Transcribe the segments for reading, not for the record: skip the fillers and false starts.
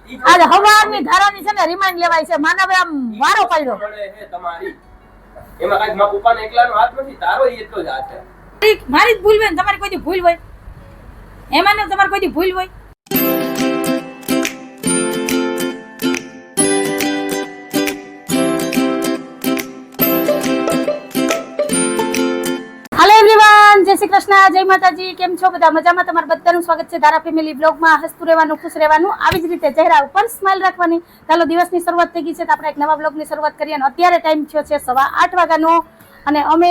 આજે હવાની ધારાની છે ને રિમાઇન્ડ લેવાય છે. માનવે આમ વારો પડ્યો તમારી એમાં કાંઈ મારા પપ્પાને એકલાનો હાથ નથી, તારો એટલો જ હાથ છે. મારી જ ભૂલ હોય ને તમારી કોઈ ભૂલ હોય એમાં ને તમારી કોઈ ભૂલ હોય. હેલો એવરીવન, જય શ્રી કૃષ્ણ, જય માતાજી. કેમ છો બધા? મજામાં? તમારું બધાનું સ્વાગત છે ધારા ફેમિલી બ્લોગમાં. હસતું રહેવાનું, ખુશ રહેવાનું, આવી જ રીતે ચહેરા ઉપર સ્માઈલ રાખવાની. ચાલો, દિવસની શરૂઆત થઈ ગઈ છે તો આપણે એક નવા બ્લોગની શરૂઆત કરીએ. અને અત્યારે ટાઈમ થયો છે 8:15 વાગ્યાનો અને અમે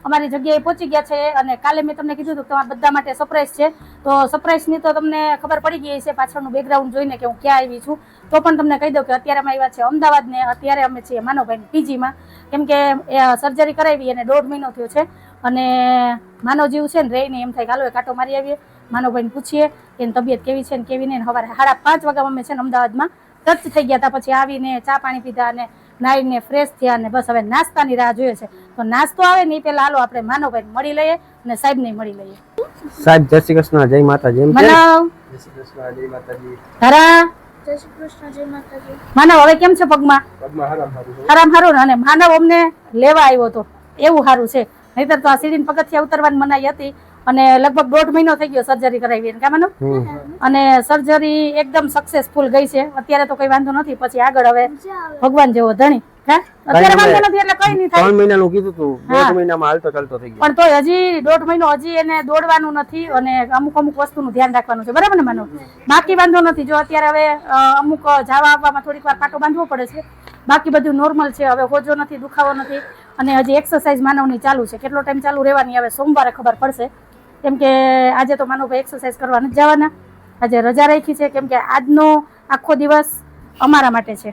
અમારી જગ્યાએ પહોંચી ગયા છે. અને કાલે મેં તમને કીધું હતું કે તમારા બધા માટે સરપ્રાઈઝ છે. તો સરપ્રાઈઝની તો તમને ખબર પડી ગઈ છે પાછળનું બેકગ્રાઉન્ડ જોઈને કે હું ક્યાં આવી છું. તો પણ તમને કહી દઉં કે અત્યારે અમે આવ્યા છે અમદાવાદ ને અત્યારે અમે છીએ માનવભાઈની પીજીમાં. કેમ કે સર્જરી કરાવી અને 1.5 મહિનો થયો છે. અને માનવ જીવ છે ને રહી નહીં, એમ થાય કે હાલો એક આટો મારી આવીએ, માનવભાઈને પૂછીએ કે એની તબિયત કેવી છે ને કેવી નહીં. સવારે 5:30 વાગ્યા અમે છે ને અમદાવાદમાં ટચ થઈ ગયા હતા. પછી આવીને ચા પાણી પીધા અને નાઈને ફ્રેશ થયા અને બસ હવે નાસ્તાની રાહ જોઈએ છે. તો નાસ્તો આવે ને એ પેલા હાલો આપણે માનવભાઈને મળી લઈએ અને સાહેબને મળી લઈએ. સાહેબ જય શ્રી કૃષ્ણ, જય માતાજી. માનવ જય શ્રી કૃષ્ણ, જય માતાજી. ધારા જય શ્રી કૃષ્ણ, જય માતાજી. માનવ હવે કેમ છે પગમાં? પગમાં હારામ હારું. અને માનવ અમને લેવા આવ્યો હતો એવું સારું છે, નહીતર તો આ સીડીને પગથિયા ઉતરવાની મનાઈ હતી. અને લગભગ 1.5 મહિનો થઈ ગયો સર્જરી કરાવી કા માનો. અને સર્જરી એકદમ સક્સેસફુલ ગઈ છે. અત્યારે તો કઈ વાંધો નથી, પછી આગળ હવે ભગવાન જેવો ધણી. અત્યારે વાંધો નથી એટલે કઈ નહીં થાય. 3 મહિનાનું કીધું તું, 1.5 મહિનામાં હાલતો ચાલતો થઈ ગયો. પણ તોય હજી 1.5 મહિનો હજી એને દોડવાનું નથી અને અમુક વસ્તુનું ધ્યાન રાખવાનું છે, બરાબર ને માનો? બાકી વાંધો નથી. જો અત્યારે હવે અમુક જવા આવવામાં થોડીક વાર પાટો બાંધવો પડે છે, બાકી બધું નોર્મલ છે. હવે હોજો નથી, દુખાવો નથી. અને હજી એક્સરસાઇઝ માનવની ચાલુ છે. કેટલો ટાઈમ ચાલુ રહેવાની હવે સોમવારે ખબર પડશે. કેમ કે આજે તો માનવભાઈ એક્સરસાઇઝ કરવા નથી જવાના, આજે રજા રાખી છે. કેમ કે આજનો આખો દિવસ અમારા માટે છે,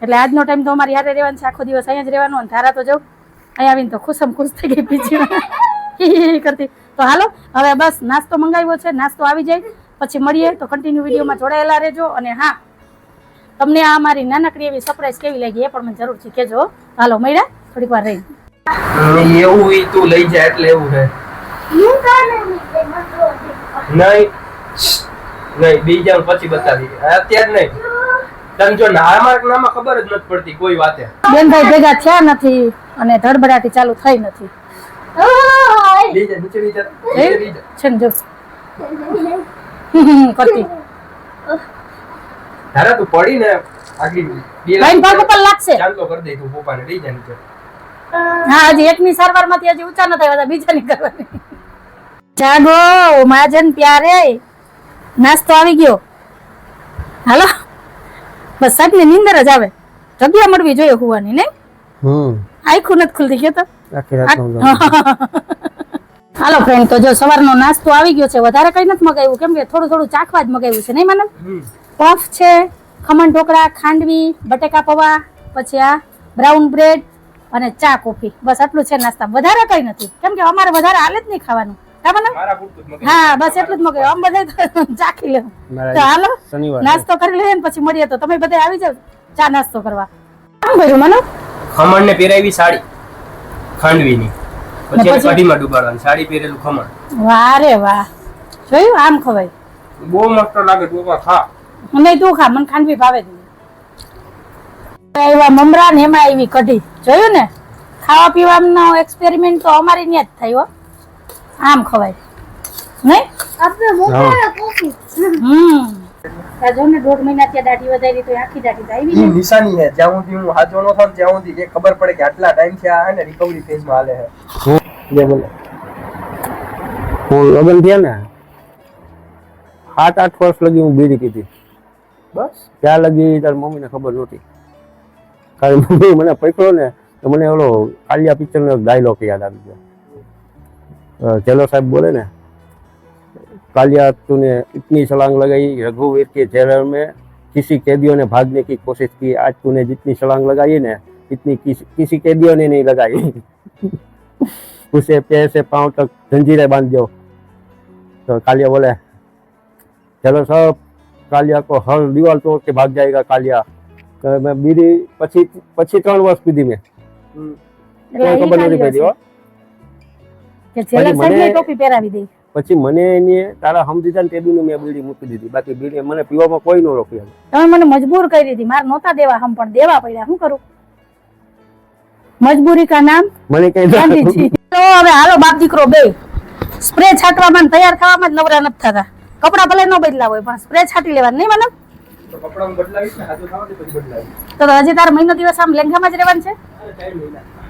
એટલે આજનો ટાઈમ તો અમારી યારે રહેવાનું છે. આખો દિવસ અહીંયા જ રહેવાનું. અને ધારા તો જાઉં અહીંયા આવીને તો ખુશમ ખુશ થઈ ગઈ પીછી કરતી. તો હાલો હવે બસ નાસ્તો મંગાવ્યો છે, નાસ્તો આવી જાય પછી મળીએ. તો કન્ટિન્યુ વિડીયોમાં જોડાયેલા રહેજો. અને હા, તમને આ મારી નાનકડી એવી સરપ્રાઈઝ કેવી લાગી એ પણ મને જરૂરથી કહેજો. હાલો મળ્યા થોડીક વાર રહી. એવું ઈ તું લઈ જાય એટલે એવું છે. નહીં બીજા પછી બતાવી, અત્યારે નહીં. તને જો નામાં ખબર જ નથી પડતી કોઈ વાતે. બેનભાઈ ભેગા થયા નથી અને ધડબડાટી ચાલુ થઈ નથી. છે ને જો કરતી તારા તું પડી ને આગળ લાઈન ભાગ ઉપર લાગશે. ચાલતો કરી દે તું પપ્પાને લઈ જા નીચે. હા, હજી એકની સારવારમાંથી હજી ઊંચા નથી આવ્યા, બીજાની કરવાની. જાગો માજન પ્યારે, નાસ્તો આવી ગયો. હાલો બસ સાહેબ ને નીંદર જ આવે. જગ્યા મળવી જોઈએ હોવાની નહીં. આખું નથી ખુલતી ગયો તો. હાલો ફ્રેન્ડ, તો જો સવારનો નાસ્તો આવી ગયો છે. વધારે કઈ નથી મગાવ્યું, કેમ કે થોડું થોડું ચાખવા જ મગાવ્યું છે નહીં માનવ? પફ છે, ખમણ ઢોકળા, ખાંડવી, બટેકા પૌવા, પછી આ બ્રાઉન બ્રેડ અને ચા કોફી. બસ આટલું છે નાસ્તા, વધારે કઈ નથી. કેમ કે અમારે વધારે હાલે જ નહીં ખાવાનું. હા બસ એટલું જ મગાવ્યું. આમ બધા ચાખી લેવું. તો હાલો નાસ્તો કરી લઈએ પછી મળીએ. તો તમે બધા આવી જાવ ચા નાસ્તો કરવા. શું કર્યું માનો? ખમણ ને પહેરાવી સાડી ખાંડવીની, પછી કઢીમાં ડુબાડવાની સાડી પહેરેલું ખમણ. વાહ રે વાહ, જોયું? આમ ખવાય, બહુ મસ્ત લાગે. તું ખા. નહીં તું ખા, મને ખાંડવી ભાવે જ નહીં. એવા મમરા ને એમાં એવી કઢી, જોયું ને? ખાવા પીવાનો એક્સપેરિમેન્ટ તો અમારી ત્યાં જ થાય હો. આમ ખવાય નહીં? આપણે મોકલા કોફી. જો ને 1.5 મહિના ત્યાં દાઢી વધારી તો આખી દાઢી તો આવી ઈ નિશાની હે. જ્યાં સુધી હું હાજો નો થાઉં ત્યાં સુધી એ ખબર પડે કે આટલા ટાઈમ થી આ ને રિકવરી ફેઝ માં હાલે છે. જે બોલે હું લગન થયા ને 7-8 વર્ષ લગી હું બીડી પીધી. બસ ત્યાં લગી તારી મમ્મીને ખબર નહોતી. તારી મમ્મી મને પકડો ને તો મને ઓલો કાલિયા પિક્ચર નો ડાયલોગ યાદ આવી ગયો. चलो साहब बोले ना, कालिया तूने इतनी छलांग लगाई रघुवीर के जेल में, किसी कैदियों ने भागने की कोशिश की, आज तूने जितनी छलांग लगाई ना इतनी किसी कैदियों ने नहीं लगाई. उसे पैर से पांव तक जंजीरें बांध दो. तो कालिया बोले चलो सब, कालिया को हर दीवार तोड़ के भाग जाएगा कालिया. मैं बीड़ी પછી 3 વર્ષ પીધી મેં. ખબર નથી પડી હો. કે જેલર સાહેબ ને ટોપી પહેરાવી દે. પછી મને એને તારા સમજી હતા ને તે દીને મેં બીડી મૂકી દીધી. બાકી બીડી મને પીવામાં કોઈ ન રોકી. તમે મને મજબૂર કરી દીધી, મારે નહોતા દેવા હમ પણ દેવા પડ્યા. શું કરું? મજબૂરી કા નામ મને કઈ ગાંધીજી. તો હવે હાલો બાપ દીકરો બે સ્પ્રે છાંટવામાં ને તૈયાર થવામાં જ નવરા નથી થતા. કપડા ભલે ન બદલા હોય પણ સ્પ્રે છાંટી લેવાનું નહીં મને. તો કપડાં બદલાવીશ ને હાથું થવા દે પછી બદલાવીશ. તો હજી તારો મહિનો દિવસ આમ લેંઘામાં જ રહેવાનું છે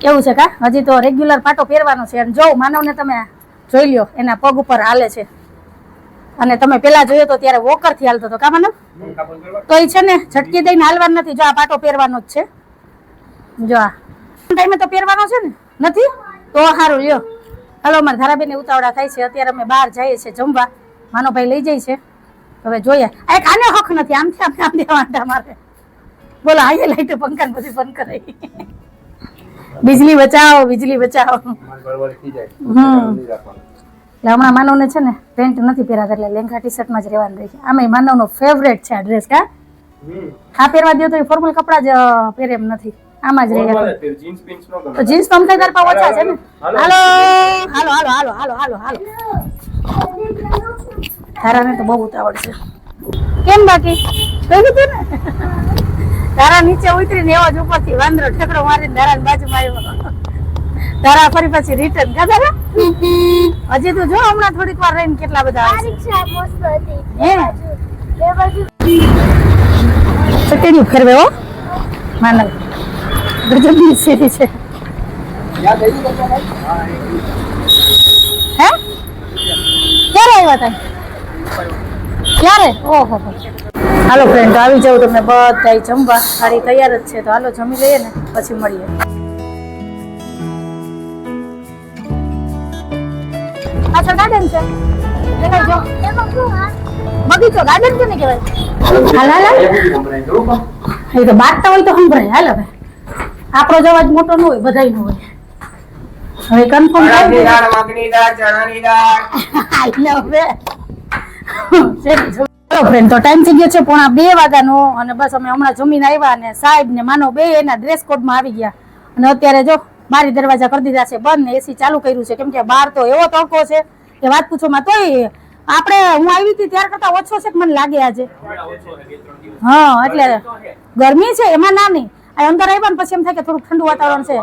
એવું છે કા? હજી તો રેગ્યુલર પાટો પહેરવાનો છે. અને જો માનવને તમે જોઈ લ્યો, એના પગ ઉપર હાલે છે. અને તમે પેલા જોયો તો ત્યારે વોકર થી હાલતો હતો કા માનવ? તો એ છે ને ઝટકી દઈને હાલવાનું નથી. જો આ પાટો પહેરવાનો જ છે. જો આ ટાઈમે તો પહેરવાનો છે ને? નથી તો સારું લ્યો. હાલો અમારે ધારાબેન ઉતાવળા થાય છે. અત્યારે અમે બહાર જઈએ છીએ જમવા. માનવભાઈ લઈ જાય છે. હવે જોઈએ. આ એક આને હક નથી આમથી આમ દેવાના મારે. બોલો આઈએ લાઈટ પંખા ને બધું બંધ કરાવી. बिजली बचाओ बिजली बचाओ. એટલે હમણાં માનવને છે ને પેન્ટ નથી પહેરાતા એટલે લેંઘા ટી શર્ટમાં જ રહેવાનું રહે છે. આમે માનવનો ફેવરેટ છે આ ડ્રેસ કા? આ પહેરવા દો તો એ ફોર્મલ કપડા જ પહેરે એમ નથી. આમાં જ રહે. તો જીન્સ તો અમથા તાર ઓછા છે ને. હાલો હાલો હાલો હાલો હાલો હાલો હાલો. તારાને તો બહુ ઉતાવળ છે. કેમ બાકી કહ્યું તું ને? તારા નીચે ઉતરીને એવો જ ઉપરથી વાંદરો ઠેકડો મારીને તારાની બાજુમાં આવ્યો. તારા ફરી પછી રિટર્ન કા તારા? હજી તું જો હમણાં થોડીક વાર રહીને કેટલા બધા આ આવે છે. રિક્ષા મસ્ત હતી. હે બે બાજુ ચટેડી ફેરવે હો માનવ. ગજબની સીરી છે. હે ક્યારે આવ્યા તા? ક્યારે? ઓહો. હાલો ફ્રેન્ડ આવી જાવ તમે બધા જમવા. થાળી તૈયાર જ છે તો હાલો જમી લઈએ ને પછી મળીએ. પાછળ ગાર્ડન છે દેખાય જો. એમાં શું હા? બગીચો ગાર્ડન કેને કહેવાય? હાલ હાલ એ તો બાટતા હોય તો સંભળાય. હાલ હવે આપણો જ અવાજ મોટો ન હોય બધાય નો હોય. હવે કન્ફર્મ કરી દે. મગની દાળ ચણાની દાળ હેલો ફ્રેન્ડ તો ટાઈમ થઈ ગયો છે 1:30 વાગ્યાનો. અને બસ અમે હમણાં જમીને આવ્યા અને સાહેબ ને માનો બે એના ડ્રેસ કોડમાં આવી ગયા. અને અત્યારે જો બારી દરવાજા કરી દીધા છે બંધ ને એસી ચાલુ કર્યું છે. કેમ કે બહાર તો એવો તડકો છે કે વાત પૂછોમાં. તોય આપણે હું આવી હતી ત્યાર કરતા ઓછો છે મને લાગે આજે. હા એટલે ગરમી છે એમાં નાની. આ અંદર આવ્યા ને પછી એમ થાય કે થોડુંક ઠંડુ વાતાવરણ છે.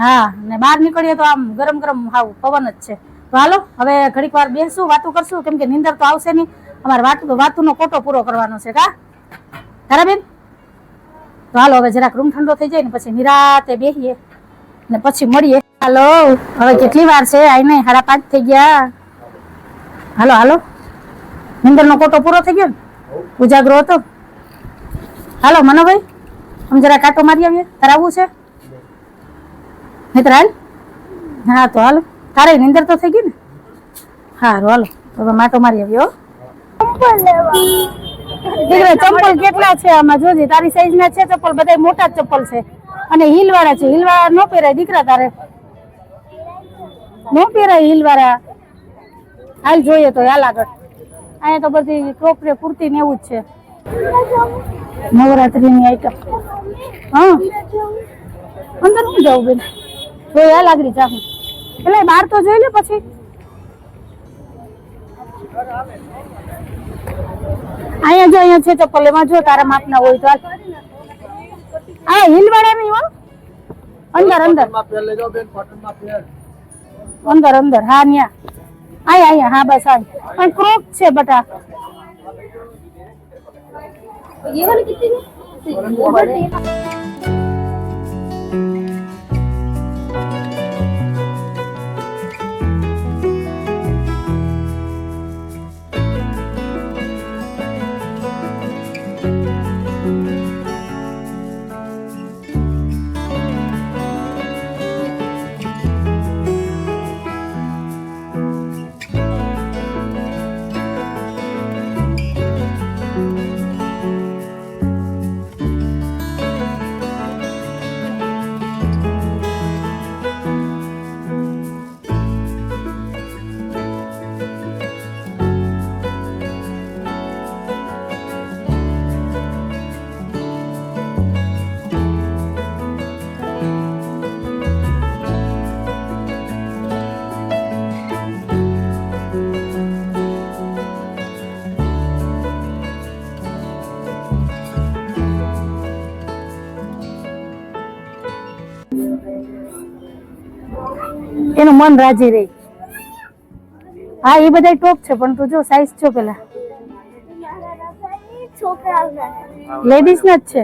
હા ને બહાર નીકળીએ તો આમ ગરમ ગરમ હાવ પવન જ છે. તો હાલો હવે ઘડીક વાર બેસશું વાતું કરશું. કેમ કે નીંદર તો આવશે નહીં. અમારે વાતુનો કોટો પૂરો કરવાનો છે કા તારાબેન? તો હાલો હવે જરાક રૂમ ઠંડો થઈ જાય ને પછી નિરાતે બેસીએ ને પછી મળીએ. હાલો હવે કેટલી વાર છે? આઈ નહીં 5:30 થઈ ગયા. હાલો હાલો નીંદરનો કોટો પૂરો થઈ ગયો ને? ઉજાગરો હતો. હાલો મનોભાઈ આમ જરા કાંટો મારી આવીએ. તારે આવવું છે? નહીં હાલ. હા તો હાલો તારે નીંદર તો થઈ ગઈ ને? સારું હાલો તો માટો મારી આવ્યો. ચંપલ લેવા. દીકરા ચંપલ કેટલા છે આમાં? જોજે તારી સાઈઝ ના છે ચપ્પલ. બધા મોટા જ ચપ્પલ છે અને હીલ વાળા છે. હીલ વાળા નો પહેરાય દીકરા. તારે નો પહેરાય હીલ વાળા. હાલ જોઈએ તો હાલ આગળ. અહીંયા તો બધી ક્રોપરે કુર્તી ને એવું જ છે. નવરાત્રી ની આઈટમ. હા અંદર હું જાઉં બેન? જોઈ હાલ આગળ જાઉં. એટલે બહાર તો જોઈ લે પછી. અહીંયા જો અહીંયા છે ચપ્પલ. એમાં જો તારા માપના હોય તો આ હીલ વાળા નહીં હો. અંદર અંદર અંદર અંદર. હા ન્યા અહીંયા હા બસ આ પણ ક્રોપ છે બટા. ये वाली कितनी है? એનું મન રાજી રહે. હા એ બધા ટોપ છે પણ તું જો સાઈઝ જો પેલા છોકરાઓના લેડીઝ ના જ છે.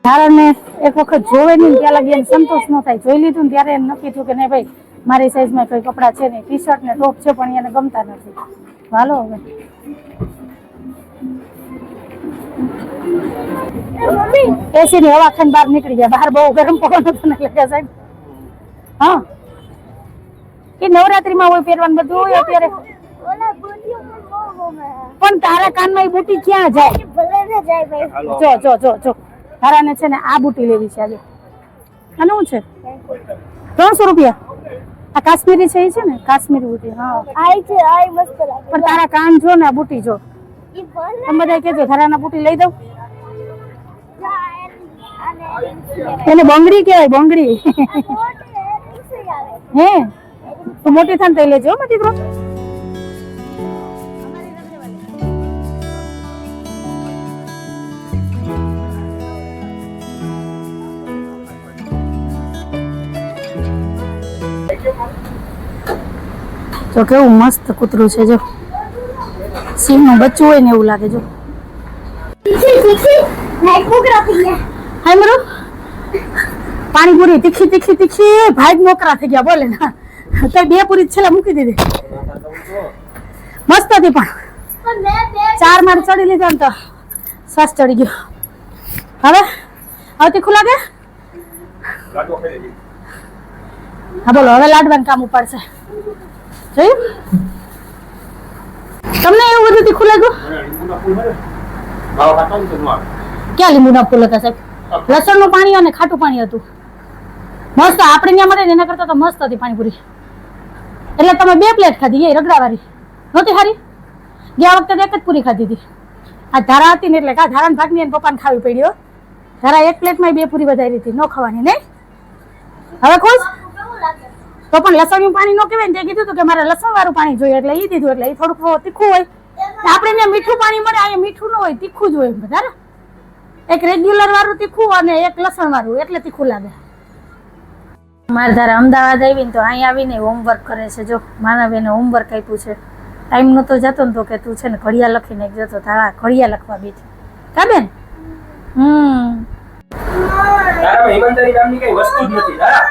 ધારાને એક વખત જોવે નહીં ને ત્યાં લગી એને સંતોષ ન થાય. જોઈ લીધું ને ત્યારે એને નક્કી થયું કે નહીં ભાઈ મારી સાઈઝમાં કોઈ કપડાં છે નહીં, ટી શર્ટ ને ટોપ છે પણ એને ગમતા નથી. હાલો હવે એસી ની હવા ખાઈને બહાર નીકળી ગયા. બહાર બહુ ગરમ પવન હતો ને એટલે સાહેબ. હા એ નવરાત્રીમાં હોય પહેરવાનું બધું હોય અત્યારે. ઓલા બુટીઓ પણ બહુ ગમે. પણ તારા કાનમાં એ બુટી ક્યાં જાય? ભલે ને જાય ભાઈ. જો જો જો જો તારાને છે ને આ બુટી લેવી છે આજે. આનું શું છે? 300 રૂપિયા. આ કાશ્મીરી છે એ છે ને કાશ્મીરી બુટી. હા આઈ છે આઈ મસ્ત લાગે. પણ તારા કાન જો ને આ બુટી જો. ઈ ભલે તમે બધા કહેજો તારાના બુટી લઈ દઉં. અને એને બંગડી કહેવાય બંગડી. આવે હે તું મોટી થાય ને તો લેજો હો દીકરો. જો કેવું મસ્ત કૂતરું છે જો. સિંહનું બચ્ચું હોય ને એવું લાગે જો. તીખી તીખી નાઈટ મુકરા થઈ ગયા. હાય મરો પાણીપુરી તીખી તીખી તીખી ભાઈ નોકરા થઈ ગયા બોલે ના તો બે પૂરી છેલ્લા મૂકી દીધી. મસ્ત હતી પણ પણ મેં બે 4 માર ચડી લીધા ને તો શ્વાસ ચડી ગયો. હવે હવે તીખું લાગે? હા બોલો હવે લાડવાનું કામ ઉપાડશે. જોયું તમને એવું બધું તીખું લાગ્યું? ક્યાં લીંબુના ફૂલ હતા સાહેબ? લસણનું પાણી અને ખાટું પાણી હતું. મસ્ત આપણે ત્યાં મળે ને એના કરતા તો મસ્ત હતી પાણીપુરી. એટલે તમે 2 પ્લેટ ખાધી એ રગડાવાળી નહોતી સારી? ગયા વખતે તો એક જ પૂરી ખાધી હતી. આ ધારા હતી ને એટલે કા ધારાના ભાગની એને પપ્પાને ખાવી પડી હો. ધારા એક પ્લેટમાં 2 પૂરી વધારી હતી ન ખાવાની નહીં. હવે ખુશ? કેવું લાગે? તો પણ લસણનું પાણી ન કહેવાય ને તે કીધું હતું કે મારે લસણ વાળું પાણી જોઈએ એટલે એ દીધું. એટલે એ થોડુંક તીખું હોય. આપણે ત્યાં મીઠું પાણી મળે અહીંયા મીઠું ન હોય તીખું જ હોય બધા. એક રેગ્યુલર વાળું તીખું અને એક લસણ વાળું એટલે તીખું લાગે. મારે ધારા અમદાવાદ આવીને તો અહીં આવીને હોમવર્ક કરે છે જો. માનવીને હોમવર્ક આપ્યું છે. ટાઈમ નહોતો જતો ને તો કે તું છે ને ઘડિયા લખીને જતો. તારા ઘડિયા લખવા બેઠી કા બેન? તારામાં ઈમાનદારી નામની કઈ વસ્તુ જ નથી. તારા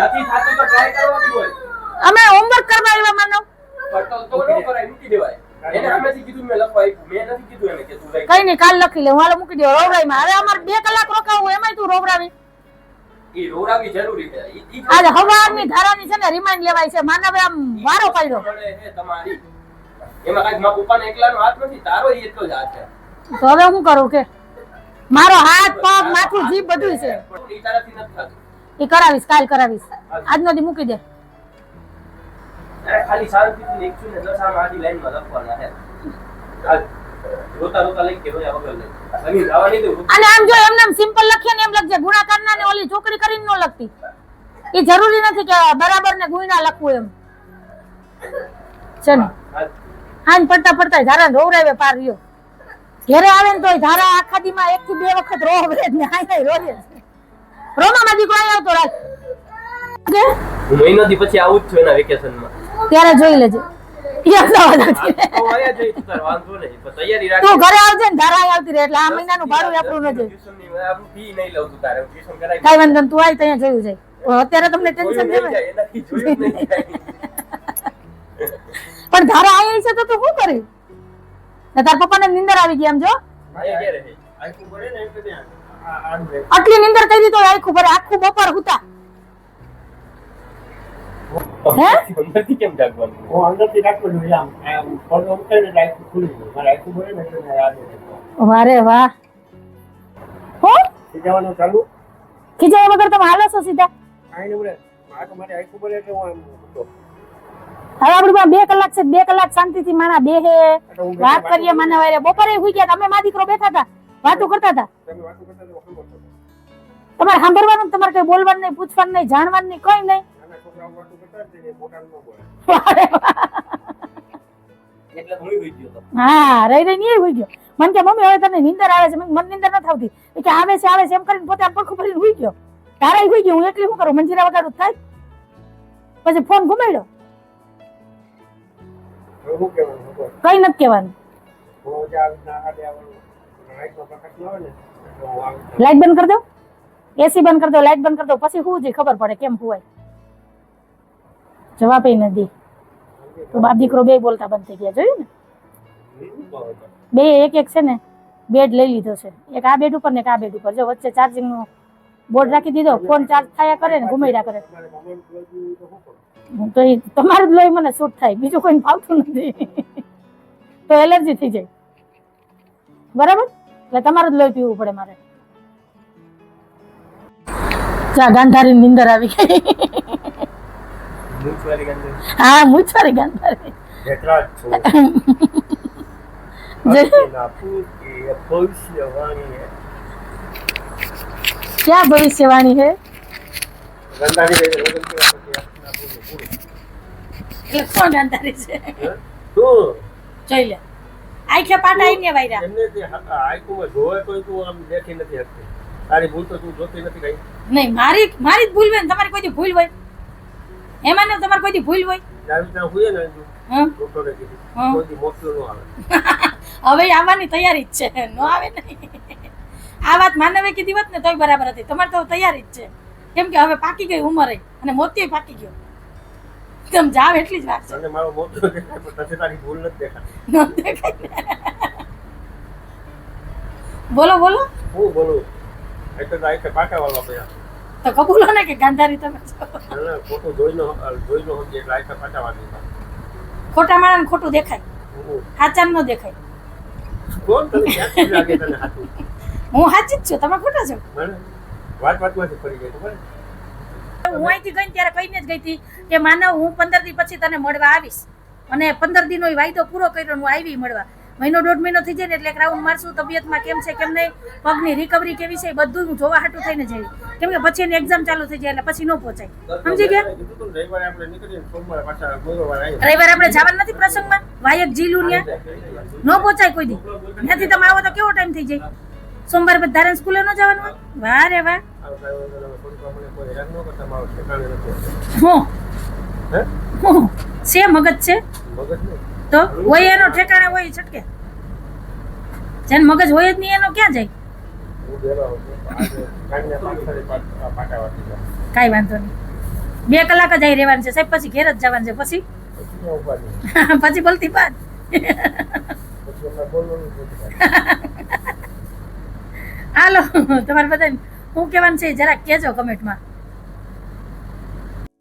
નથી થાતું તો ટ્રાય કરવાની હોય. અમે હોમવર્ક કરવા આવ્યા માનવ. તો ન કરાય, મૂકી દેવાય. એને સામેથી કીધું મેં લખવા આપ્યું. મેં નથી કીધું એને કે તું લઈ. કઈ નહીં કાલ લખી લે. હું હાલો મૂકી દો રોવરાઈમાં. હવે અમારે 2 કલાક રોકાવું એમાંય તું રોવરાવી. ઈ રોરાવી જરૂરી છે. ઈ આજે હવારની ધારાની છે ને રિમાઇન્ડ લેવાય છે. માનવે આમ વારો પાડ્યો પડે છે તમારી. એમાં કાંઈક મારા પપ્પાનો એકલાનો હાથ નથી, તારો ઈ એટલો જ હાથ છે. તો હવે હું કરું કે મારો હાથ પગ માથું જીભ બધું છે. પણ ઈ તારાથી નથી થતું. એ કરાવીશ કાલ કરાવીશ. આજનો દી મૂકી દે. અરે ખાલી શાંતિથી લખશું ને 10 આમ આડી લાઈનમાં લખવાના છે. આ રોતા રોતા લઈ કે રોયા વગર લઈ. તમે જવા નહીં દઉં. અને આમ જો એમને એમ સિમ્પલ લખીએ ને એમ લખજે. ગુણાકારના ને ઓલી ચોકડી કરીને ન લખતી. એ જરૂરી નથી કે બરાબર ને ગુણ્યા લખવું એમ છે ને. હાન પડતા પડતા ધારા રોવરાવે પાર રહ્યો. ઘેરે આવે ને તોય ધારા આખા દીમાં 1 થી 2 વખત રોવરે જ ને આય રોવે રોમામાં દીકરો આય આવતો રાત કે હું મહિનાથી પછી આવું જ છું એના વેકેશનમાં. ત્યારે જોઈ લેજે. ઈ અમદાવાદ આવતી રહે. તો આયા જઈ તું તાર વાંધો નહીં. પણ તૈયારી રાખ. તું ઘરે આવજે ને ધારા આય આવતી રહે એટલે આ મહિનાનું ભાડું આપણું ન જાય. ટ્યુશનની આપણું ફી નહીં લઉં તું તારે. ટ્યુશન કરાવી. કાઈ વાંધો નહીં, તું આય ત્યાં જોયું જાય. અત્યારે તમને ટેન્શન જોયું નહીં દેવાય. જાય, એનાથી જોયું નહીં જાય. પણ ધારા આય છે તો તું શું કરી? ને તાર પપ્પાને નીંદર આવી ગઈ એમ જો. આયા ક્યારે છે? આખું પડે ને એટલે ત્યાં. આટલી નિંદર કરી તો આખું ભરે આખું બપોર હુતા હે? અંદરથી કેમ જાગવાનું? હું અંદરથી રાખું છું આમ પગ ઉકેલે ને આખું ખુલી ગયું મારે આખું ભરે ને એટલે યાદ નથી વારે વાહ હું જવાનું ચાલુ ખીજાય વગર તમે હાલો છો સીધા આઈને બોલે આ તો મારે આખું ભરે એટલે હું આમ હતો હવે આપણી પાસે 2 કલાક છે 2 કલાક શાંતિથી માણા બેહે વાત કરીએ માના વારે બપોરે હુઈ ગયા તમે મા દીકરો બેઠા હતા વાતો કરતા હતા તમે વાતો કરતા તો ખબર પડતો તમારે સાંભળવાનું તમારે કઈ બોલવાનું નહીં પૂછવાનું નહીં જાણવાનું નહીં કઈ નહીં નાના છોકરાઓ વાતો કરતા ને મોટા ન બોલે વારે વાહ. એટલે હું હોઈ ગયો તો. હા રહી નહીં હુઈ ગયો મને કે મમ્મી હવે તને નીંદર આવે છે મને નીંદર નથી આવતી એ કે આવે છે એમ કરીને પોતે આમ પડખું ભરીને હુઈ ગયો તારે હુઈ ગયો હું એકલી શું કરું મંજીરા વગાડું થાય પછી ફોન ઘુમાડ્યો હવે શું કહેવાનું ખબર કઈ નથી કહેવાનું હું જે આ આડે આવવાનું રાઈટનો પ્રકાશ ન આવે ને તો હું આવી લાઈટ બંધ કરી દો એસી બંધ કરી દો લાઈટ બંધ કરી દો પછી શું જ ખબર પડે કેમ હુવાય જવાબ એ નથી તો બાપ દીકરો બે બોલતા બંધ થઈ ગયા જોયું ને બે એક છે ને બેડ લઈ લીધો છે એક આ બેડ ઉપર ને એક આ બેડ ઉપર જો વચ્ચે ચાર્જિંગ નો બોર્ડ રાખી દીધો ફોન ચાર્જ થયા કરે ને ઘુમાડ્યા કરે મારે મોબાઈલ જોઈ તો શું કરું તો એ તમારું જ લોહી મને શૂટ થાય બીજું કોઈને ફાવતું નથી તો એલર્જી થઈ જાય બરાબર એટલે તમારું જ લોહી પીવું પડે મારે ચા ગાંધારી નીંદર આવી ગઈ મૂછવાળી ગાંધી. હા મૂછવારી ગાંધારી જેટલા જ છું જે ના પૂતી ભવિષ્યવાણી હે ક્યાં ભવિષ્યવાણી હે ગંદાની રહી લગન કેવા પછી આપના પૂરું પૂરું એટલે કોણ ગાંધારી છે તું જોઈ લે આખે પાટા આઈને વાયરા એમને જે આઈકુમાં જોવે તોય તું આમ દેખી નથી શકતી તારી ભૂલ તો તું જોતી નથી કઈ નહીં મારી જ ભૂલ હોય ને તમારી કોઈ ભૂલ હોય એમાં ને તમારી કોઈ ભૂલ હોય જાવી ત્યાં હુએ ને હમ? ડોક્ટરે કીધું હમ. કોઈ દી મોકલ્યો ન આવે હવે આવવાની તૈયારી જ છે નો આવે નહીં આ વાત માનવે કીધી હોત ને તોય બરાબર હતી તમારે તો તૈયારી જ છે કેમ કે હવે પાકી ગઈ ઉંમરે અને મોતી પાકી ગયો તમે જાવ એટલી જ વાર છે અને મારો મોટો દેખાય પણ તને તારી ભૂલ નથી દેખાતી ન દેખાય ને. બોલો બોલો હું બોલું એટલે તો આઈ પાકા વાળવા પડ્યા તો કબૂલો ને કે ગાંધારી તમે છો. ના ખોટું જોઈનો સમજે એટલે આઈ પાકા વાળી ખોટા માણસ ખોટું દેખાય હાચા ન દેખાય કોણ તને ક્યાંથી લાગે તને હાથું હું સાચી જ છું તમે ખોટા છો મને વાતમાંથી ફરી ગઈ ખબર હું અહીંથી ગઈ ને ત્યારે કહીને જ ગઈ હતી કે માનવ હું 15 દી પછી તને મળવા આવીશ અને 15 દીનો ઈ વાયદો પૂરો કર્યો ને હું આવી મળવા મહિનો 1.5 મહિનો થઈ જાય ને એટલે એક રાઉન્ડ મારશું તબિયતમાં કેમ છે કેમ નહીં પગની રિકવરી કેવી છે એ બધું હું જોવા હાટું થઈને જઈ કેમ કે પછી એની એક્ઝામ ચાલુ થઈ જાય એટલે પછી ન પહોંચાય સમજી ગયા રવિવારે આપણે નીકળીએ સોમવારે પાછા મંગળવારે આવીએ રવિવારે આપણે જવાનું નથી પ્રસંગમાં વાયક જીલું ને ન પહોંચાય કોઈ દી ત્યાંથી તમે આવો તો કેવો ટાઈમ થઈ જાય સોમવારે પછી ધારણ સ્કૂલે ન જવાનું હોય વાહ રે વાહ કોઈ હેરાન ન કરતા મારો ઠેકાણે નથી હું હે હું છે મગજ છે મગજ નહીં તો હોય એનો ઠેકાણે હોય ઈ છટકે જેને મગજ હોય જ નહીં એનો ક્યાં જાય હું બેરો આજે કાંઈના પાછળ પાટા વાટી ગયા કાંઈ વાંધો નહીં 2 કલાક જ અહીં રહેવાનું છે સાહેબ પછી ઘેર જ જવાનું છે પછી પછી ઉભા નહીં પછી બોલતી બાદ પછી એમને બોલવાનું નથી હાલો તમારે બધાને હું કહેવાનું છે જરા કહેજો કમેન્ટમાં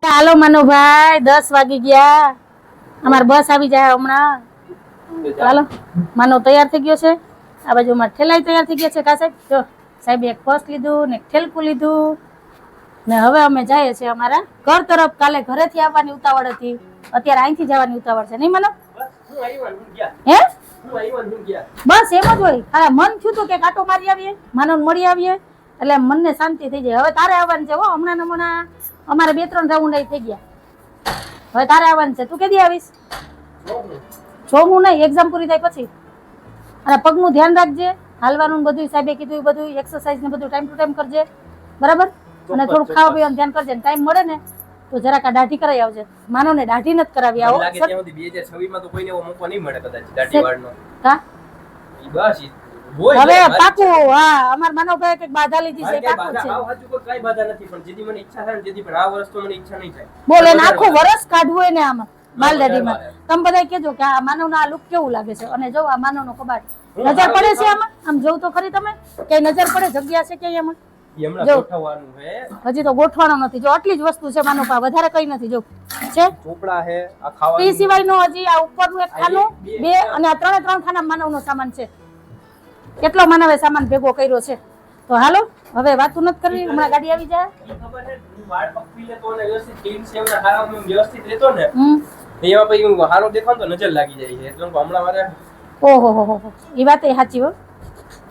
હાલો મનુભાઈ 10 વાગી ગયા અમાર બસ આવી જાય હમણાં હાલો માનો તૈયાર થઈ ગયો છે આ બાજુ અમારે ઠેલાઈ તૈયાર થઈ ગયા છે કા સાહેબ જો સાહેબ એક પર્સ લીધું ને એક ઠેલકું લીધું ને હવે અમે જઈએ છીએ અમારા ઘર તરફ કાલે ઘરેથી આવવાની ઉતાવળ હતી અત્યારે અહીંથી જવાની ઉતાવળ છે નહીં માનો હું આવ્યા હું ગયા હે હું આવ્યા હું ગયા બસ એમ જ હોય ખાલી મન થયું હતું કે કાંટો મારી આવીએ માનવને મળી આવીએ એટલે મનને શાંતિ થઈ જાય હવે તારે આવવાનું છે હો હમણાં અમારે 2-3 રાઉન્ડ થઈ ગયા હવે તારે આવવાનું છે તું કેદી આવીશ જોવું નહીં એક્ઝામ પૂરી થાય પછી અને પગનું ધ્યાન રાખજે હાલવાનું બધું સાહેબે કીધું બધું એક્સરસાઇઝ ને બધું ટાઈમ ટુ ટાઈમ કરજે બરાબર અને થોડું ખાવા પીવાનું ધ્યાન કરજે ટાઈમ મળે ને તો જરાક આ દાઢી કરાવી આવજે માનો ને દાઢી નથી કરાવી આવો લાગે ત્યાં સુધી 2026 માં તો કોઈને એવો મોકો નહીં મળે કદાચ દાઢી વાળનો કા ઈ બસ ઈ હોય હવે મારી- પાકું હા અમાર માનવભાઈ કઈક બાધા લીધી છે મારી પાકું કાંઈ છે બાધા- આ સાચું કોઈ કાંઈ બાધા નથી પણ જેથી મને ઈચ્છા થાય ને જેથી પણ આ વર્ષ તો મને ઈચ્છા નહીં થાય બોલે ને આખું વરસ કાઢવું હોય ને આમાં માલરેડીમાં. તમે બધા કહેજો કે આ માનવનો આ લુક કેવું લાગે છે. અને જો આ માનવનો કબાટ નજર પડે છે આમાં? આમ જોવું તો ખરી તમે કે નજર પડે? જગ્યા છે કે એમાં? ઈ હમણાં જો. ગોઠવવાનું છે. હજી તો ગોઠવાનો નથી. જો આટલી જ વસ્તુ છે માનવ પાસે, વધારે કઈ નથી. જો છે ચોપડા છે, આ તે ખાવાનું સિવાયનો હજી આ ઉપરનું એક ખાનું, બે અને આ ત્રણે ત્રણ ખાના માનવનો સામાન છે. કેટલો માનવે સામાન ભેગો કર્યો છે. તો હાલો હવે વાતું નથી કરવી, હમણાં ગાડી આવી જાય. ઈ ખબર છે હું વાળ પકવી લેતો અને વ્યવસ્થિત ક્લીન સેવના હારામાં વ્યવસ્થિત રહેતો ને એમાં પછી હું હારો દેખાવ તો નજર લાગી જાય છે. એટલે હું હમણાં મારે ઓહો હો હો, એ વાત એ સાચી હો.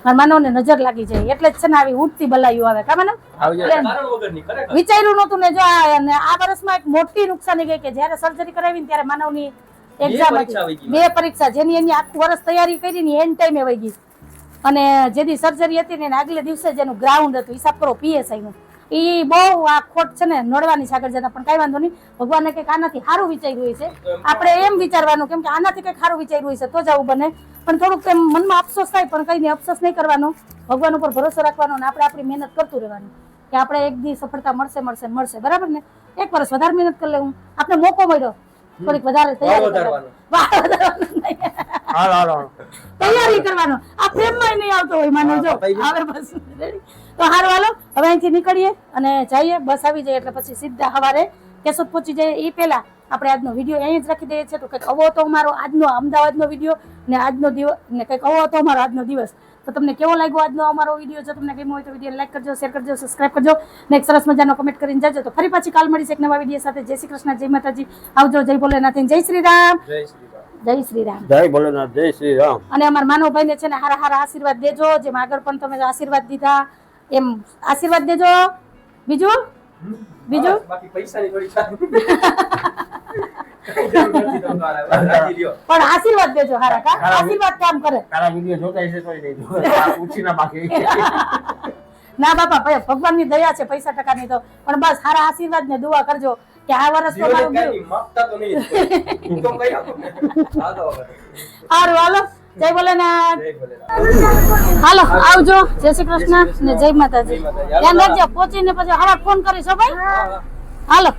મારા માનવને નજર લાગી જાય એટલે જ છે ને આવી ઉઠતી બલાયું આવે. કા માનવ? આવી જાય કારણ વગરની ખરેખર. વિચાર્યું નહોતું ને જો અને આ વર્ષમાં એક મોટી નુકસાની ગઈ કે જ્યારે સર્જરી કરાવી ને ત્યારે માનવની એક્ઝામ પરીક્ષા વહી હતી. ગઈ. 2 પરીક્ષા જેની એની આખું વર્ષ તૈયારી કરી ને એન્ડ ટાઈમે વહી ગઈ. અને જેથી સર્જરી હતી ને એના આગલે દિવસે જેનું ગ્રાઉન્ડ હતું, હિસાબ કરો પીએસઆઈ નું, એ બહુ આ ખોટ છે ને નડવાની છે આગળ જતા. પણ કઈ વાંધો નહીં, ભગવાને કંઈક આનાથી સારું વિચાર્યું હોય છે. આપણે એમ વિચારવાનું કેમ કે આનાથી કંઈક સારું વિચાર્યું હોય છે તો જ આવું બને. પણ થોડુંક એમ મનમાં અફસોસ થાય, પણ કઈ નહીં, અફસોસ નહીં કરવાનો, ભગવાન ઉપર ભરોસો રાખવાનો અને આપણે આપણી મહેનત કરતું રહેવાનું કે આપણે એક દી સફળતા મળશે મળશે મળશે. બરાબર ને? 1 વર્ષ વધારે મહેનત કરી લેવું, આપણે મોકો મળ્યો થોડીક વધારે તૈયારી કરવાની. વાહ વધારવાનું નહીં. હાલો હાલો તૈયારી કરવાનો. આ પ્રેમમાં નહીં આવતો હોય માનો. જો હવે બસ ready? તો હારું હાલો હવે અહીંથી નીકળીએ અને જઈએ. બસ આવી જાય એટલે પછી સીધા સવારે કેશોદ પહોંચી જાય. એ પહેલા આપણે આજનો વિડીયો અહીં જ રાખી દઈએ છીએ. તો કંઈક આવો હતો અમારો આજનો અમદાવાદનો વિડીયો ને આજનો દિવસ ને કંઈક આવો હતો અમારો આજનો દિવસ. તો તમને કેવો લાગ્યો આજનો અમારો વિડીયો? જો તમને ગમ્યો હોય તો વિડીયો લાઈક કરજો, શેર કરજો, સબસ્ક્રાઇબ કરજો ને એક સરસ મજાનો કમેન્ટ કરીને જાજો. તો ફરી પાછી કાલ મળીશ એક નવા વિડીયો સાથે. જય શ્રી કૃષ્ણ, જય માતાજી, આવજો, જય ભોલેનાથ, જય શ્રી રામ, જય શ્રી રામ. જય શ્રી રામ. જય ભોલેનાથ, જય શ્રી રામ. અને અમારા માનવભાઈને છે ને હારા હારા આશીર્વાદ દેજો, જેમ આગળ પણ તમે આશીર્વાદ દીધા એમ આશીર્વાદ દેજો. બીજું બીજું બાકી પૈસાની થોડી જરૂર નથી તમારે. રાજી લ્યો. પણ આશીર્વાદ દેજો હારા. કા આશીર્વાદ કામ કરે. તારા વિડીયો જોતા હશે તોય નહીં જો. પૂછી ના બાકી. ના બાપા ભાઈ ભગવાનની દયા છે પૈસા ટકાની તો, પણ બસ હારા આશીર્વાદ ને દુઆ કરજો કે આ વર્ષ તો મારું જીવને ગયું. કાંઈ માગતા તો નહીં જ. તો કઈ આપો ને. હાલો હવે. હારું હાલો, જય ભોલેનાથ. જય ભોલેનાથ. હાલો આવજો, જય શ્રી કૃષ્ણ ને જય માતાજી. જય માતાજી. ધ્યાન રાખજો, પહોંચીને પછી હવા ફોન કરીશ હો ભાઈ. હા, હા. હાલો.